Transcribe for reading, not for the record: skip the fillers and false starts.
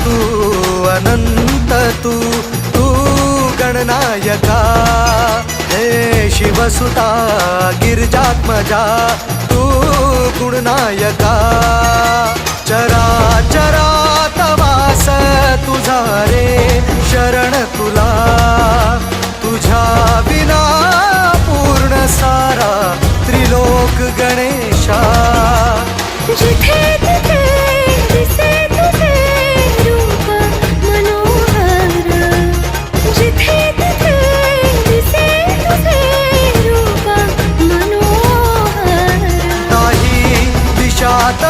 तू अनंत तू तू गणनायका हे शिवसुता गिरिजात्मजा तू गुणनायका चराचरात वास तुझा रे शरण तुला तुझ्या विना पूर्ण सारा त्रिलोक गणेशा जिथे तिथे दिसे तुझे रूप मनोहर जिथे तिथे दिसे तुझे रूप मनोहर नाही दिशात